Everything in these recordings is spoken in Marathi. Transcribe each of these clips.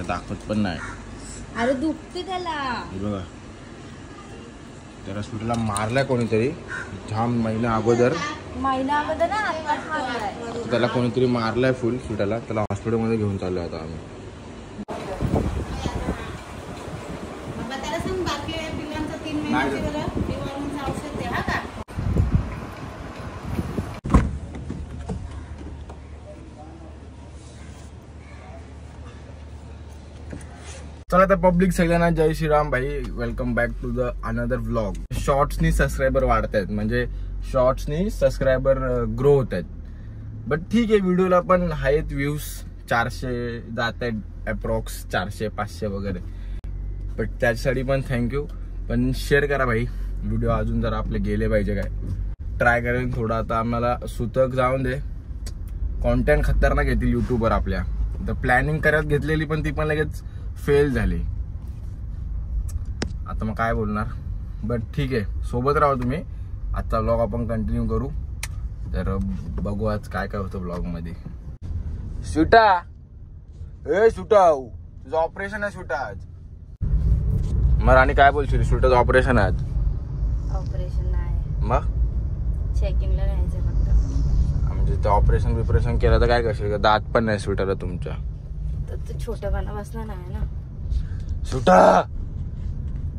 दाखवत पण नाही. अरे दुखते त्याला. बघा त्याला सुटला मारलाय कोणीतरी जाम महिना अगोदर ना. त्याला कोणीतरी मारलाय फुल सुटायला. त्याला हॉस्पिटलमध्ये घेऊन चाललो आता आम्ही. चला तर पब्लिक सगळ्यांना जय श्रीराम भाई. Welcome back to the another vlog. शॉर्ट्सनी सबस्क्रायबर वाढत आहेत, म्हणजे शॉर्ट्सनी सबस्क्रायबर ग्रो होत आहेत. बट ठीक आहे, व्हिडिओला पण आहेत व्ह्यूज 400 जात आहेत अप्रॉक्स 400-500 वगैरे. बट त्यासाठी पण थँक्यू. पण शेअर करा भाई व्हिडिओ, अजून जरा आपले गेले पाहिजे. काय ट्राय करेन थोडं. आता आम्हाला सुतक जाऊन दे, कॉन्टेंट खतरनाक येतील युट्यूबवर आपल्या. तर प्लॅनिंग करत घेतलेली पण ती पण लगेच फेल झाली. आता मग काय बोलणार. बट ठीक आहे, सोबत राहा तुम्ही. आजचा व्लॉग आपण कंटिन्यू करू. तर बघू आज काय काय होतं व्लॉग मध्ये. सुटा ए सुटा, तुझं ऑपरेशन आहे सुटा आज. मग राणी काय बोलशील, सुटाचं ऑपरेशन आहे आज. ऑपरेशन नाही, मग चेकिंगला राहायचं फक्त. म्हणजे ते ऑपरेशन केलं तर काय करशील. दात पण नाही सुटायला तुमच्या. तर छोटपणा बसला नाही ना. सुटा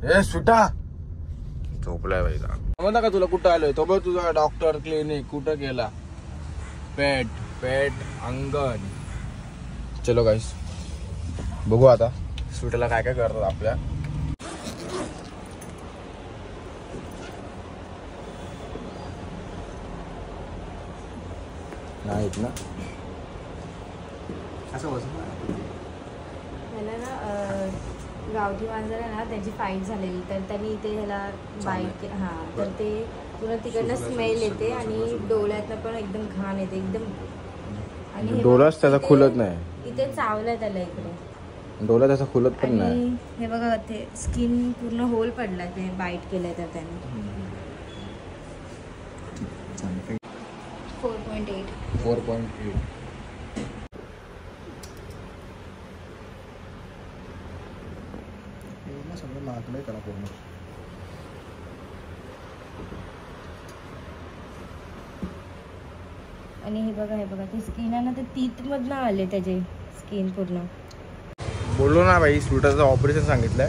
ए सुटा, झोपलाय बाई. समजलं का तुला कुठं आलोय. तो बघ तुझा डॉक्टर क्लिनिक कुठं गेला. पेट अंगण. चलो गाईस बघू आता सुटाला काय काय करतात आपल्या. नाहीत ना असं बस. त्याला ना गावठी मांजर आहे ना, त्याची फाईट झालेली. तर त्यांनी ते ह्याला बाईट हा, तर ते पुन्हा तिकडनं स्मेल येते आणि डोळ्यातनं पण एकदम घाण येते एकदम. आणि डोळाच त्याचा खुलत नाही. इथे चावलाय त्याला इकडे. डोळा त्याचा खुलत पण नाही. हे बघा ते स्किन पूर्ण होल पडलाय, ते बाईट केलंय तर त्याने. 4.8 सगळं मागलंय त्याला पूर्ण. आणि हे बघा ते स्किन आहे ना, ते तीत मधनं आले त्याचे स्किन पूर्ण. बोललो ना भाई, स्वीटाचं ऑपरेशन सांगितलंय.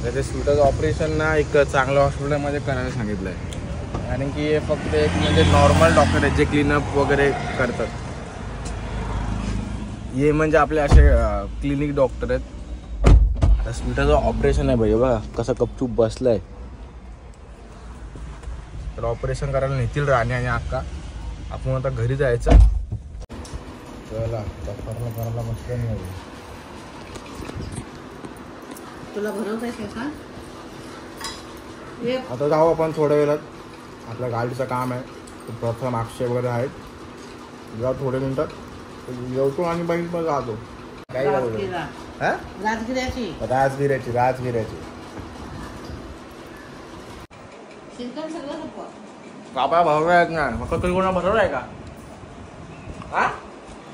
तर ते स्वीटाचं ऑपरेशन ना एक चांगल्या हॉस्पिटलमध्ये करायला सांगितलंय. कारण की हे फक्त एक म्हणजे नॉर्मल डॉक्टर आहेत जे क्लीनअप वगैरे करतात. हे म्हणजे आपले असे क्लिनिक डॉक्टर आहेत. आता स्वीटाचं ऑपरेशन आहे भाई, बघा कसं गपचूप बसलाय. तर ऑपरेशन करायला नेतील राणी आणि अक्का. आपण आता घरी जायचं. चला करायला बसलं नाही. तुला भरवताय का आता जाऊ आपण थोड्या वेळात. आपल्या गाडीचं काम आहे, प्रथम अक्षय वगैरे आहेत. जाऊ थोड्या मिनिटात येतो आणि बहीण पण जातो. काय राजगिऱ्याची बाबा भरवला आहेत ना. मग तुम्ही कोणा भरवलाय का. हा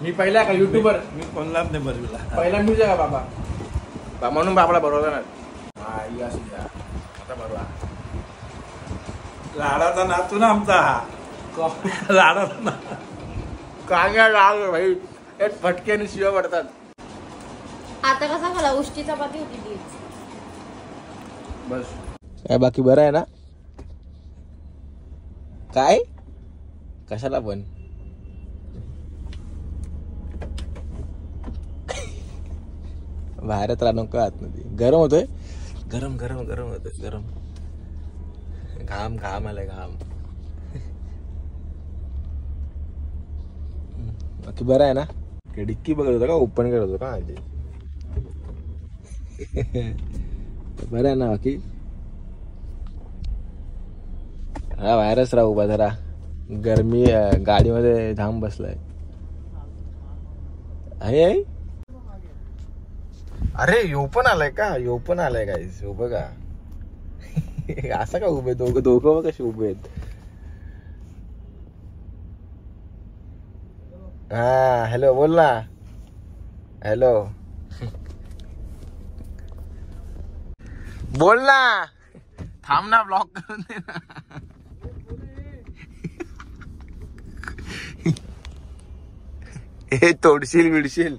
मी पहिला का युट्यूबर. मी कोणला नाही भरविला. पहिला मीच आहे का बाबा. म्हणून बाबाला भरवला नाही. हा आता भरवा. लाडाचा नातू ना आमचा हा. लाडाचा ना काय लाग भाई, एक फटक्याने शिवा पडतात. आता कसा मला उष्टी चपाती होती ती. बस काय बाकी बरं आहे ना. काय कशाला पण बाहेरच राहा नको आतमध्ये. गरम होतोय. गरम होतोय. गरम घाम आलाय घाम. बाकी बरं आहे ना. डिक्की बघत होता का ओपन करत होता का. बरं आहे ना बाकी. हा बाहेरच राहू बा जरा. गरमी गाडीमध्ये जाम बसलाय. आहे अरे यो पण आलाय गाईस. हो बघा असं का उभे दोघं बघ कसे उभे आहेत. हा हॅलो बोल ना. हॅलो बोल ना, थांब ना, ब्लॉक करून दे ना. हे तोडशील बिडशील.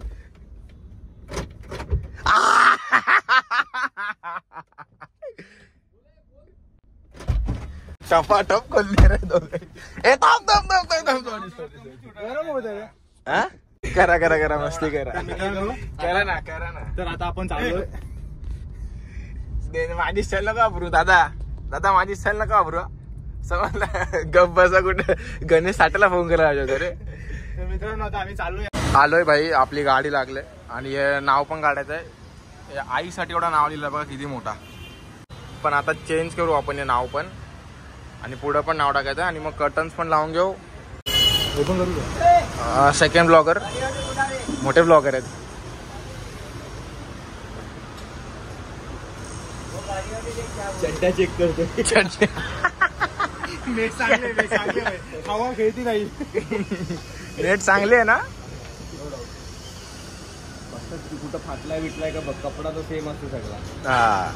टपाटप खोलले रे दोघे. ए थांब थांब थांब थांब थांब. करा करा करा, मस्ती करा. करा ना, करा ना. तर आता आपण चालू. माझी स्टाईल नका वापरू दादा. दादा माझी स्टाईल नका वापरू. समजलं. गप बसा. कुठे गणेश साठेला फोन केला रे. मित्रांनो आता आम्ही चालू. आलोय भाई, आपली गाडी लागले आणि हे नाव पण काढायचं आहे. आईसाठी एवढा नाव लिहिलं बघा, किती मोठा. पण आता चेंज करू आपण हे नाव पण, आणि पुढं पण नाव टाकायचं आणि मग कर्टन्स पण लावून घेऊ. सेकंड ब्लॉगर, मोठे ब्लॉगर आहेत. चड्ड्या चेक करतो. नेट चांगले हवा खेळती नाही. नेट चांगले आहे ना. कुठं फाटलाय बिटलाय का बघ, कपडा तो सेम असतो सगळा. हा,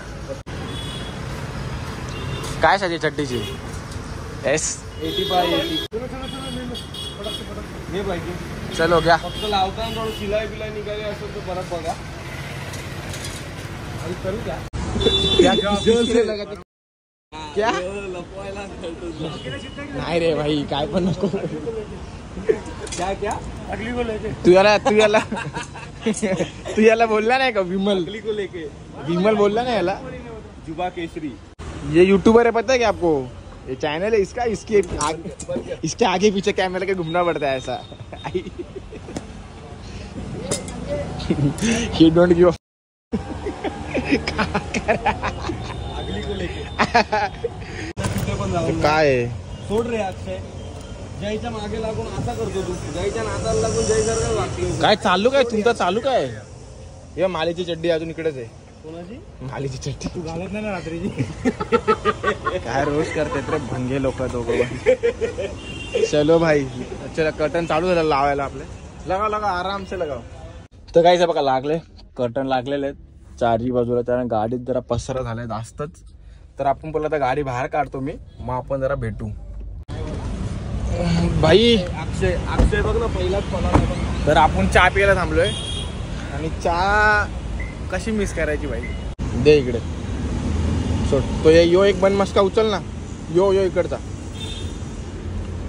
काय साजी चड्डीची S85 हे पाहिजे. चलो घ्या. फक्त लावताना थोडं शिलाई बिलाई निघाली असेल तर परत बघा. आणि करू द्या. क्या लपवायला नाही रे भाई, काय पण नको. क्या क्या अगली को लेके तू याला बोलला नाही का विमल? अगली को लेके विमल बोलला ना याला. जुबा केसरी ये यूट्यूबर है, पता है क्या आपको? ये चैनल है इसका, इसके आगे पीछे कैमरे के घूमना पड़ता है ऐसा. ही डोंट गिव. अगली को लेके काय सोड रे अक्षय. जयच्या मागे लागून असा करतो तू. जयच्या नादाला लागून जय सारखं वागतो. काय चालू काय तुमचं? चालू काय? हे मालीची चड्डी अजून इकडेच आहे. कोणाची? मालीची चड्डी. तू घालत नाही ना रात्रीची. काय रोज करते रे भंगे लोक दोघं. चलो भाई, चला कर्टन चालू झालं लावायला आपले. लगा लगा, आराम से लगाव. तर काहीच बघा लागले, कर्टन लागलेले आहेत चारही बाजूला. त्या गाडीत जरा पसरा झालाय जास्तच. तर आपण बोलला तर गाडी बाहेर काढतो मी, मग आपण जरा भेटू. भाई अक्षय बघ ना, पहिलाच पळाला. तर आपण चहा प्यायला थांबलोय आणि चहा कशी मिस करायची भाई. दे इकडे सोड तो. यो एक बन मस्का उचल ना. यो इकडचा.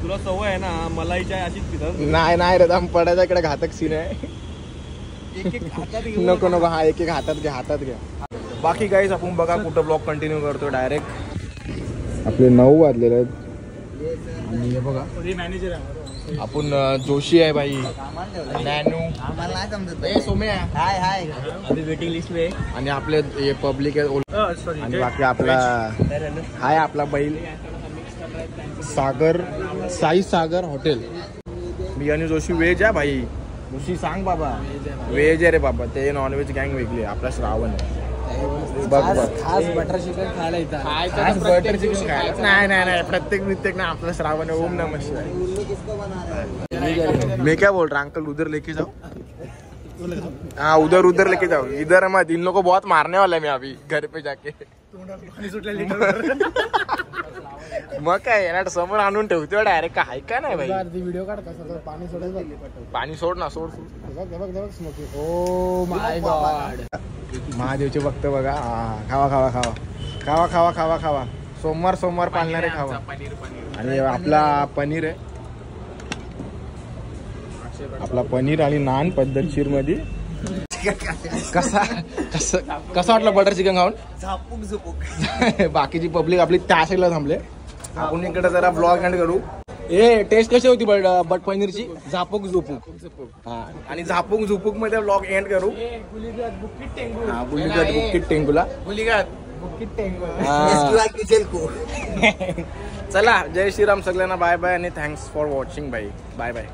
तुला सवय आहे ना मलाईच्या अशीच पितात. नाही नाही रे, दम पडायचा. इकडे घातक सीन आहे. एक एक हातात घेऊन नको नको, हा एक एक हातात घ्या, हातात घ्या. बाकी गाईज आपण बघा कुठं ब्लॉग कंटिन्यू करतो डायरेक्ट. आपले 9 वाजलेले आहेत आणि हे बघा मॅनेजर आहे आपण जोशी आहे भाई, नॅनू, सोम्या अभी वेटिंग लिस्ट में. आणि आपले हे पब्लिक आहे. आणि बाकी आपला हाय आपला बैल सागर, साई सागर हॉटेल. मी आणि जोशी व्हेज आहे भाई. जोशी सांग बाबा. व्हेज आहे रे बाबा. ते नॉनव्हेज गँग वेगळी आहे. आपला श्रावण आहे. बघ खास बटर चिकन खायला येतात. बटर चिकन खायला. नाही प्रत्येक ना आपला श्रावण है. ओम नमः शिवाय. मैं क्या बोल रहा अंकल, उधर लेके जाओ. हाँ उधर लेके जाओ. इधर मत, इन लोगों को बहुत मारने वाला है मैं अभी घर पे जाके. मग काय येणार समोर आणून ठेवतो डायरेक्ट. काय का नाही भाई. व्हिडिओ काढ कसा पाणी सोडायचं. पाणी सोड ना, सोड. Oh my God. महादेवचे भक्त बघा. खावा खावा खावा खावा खावा खावा खावा. सोमवार पाळणारे खावा. आणि आपला पनीर आहे. आपला पनीर आणि नान पद्धतशीर मध्ये. कसा वाटला बटर चिकन खाऊन? झापूक झुपूक. बाकीची पब्लिक आपली त्या साईडला थांबले. आपण इकडे जरा ब्लॉग एंड करू. टेस्ट कशी होती बट पनीरची? झापूक झुपूक. हा, आणि झापूक झुपूक मध्ये ब्लॉग एंड करू. गुलीगत बुक्कीट टेंगू. हा, गुलीगत बुक्कीट टेंगूला. बुक्कीट टेंगू. चला, जय श्रीराम सगळ्यांना. बाय बाय आणि थँक्स फॉर वॉचिंग भाई. Bye bye.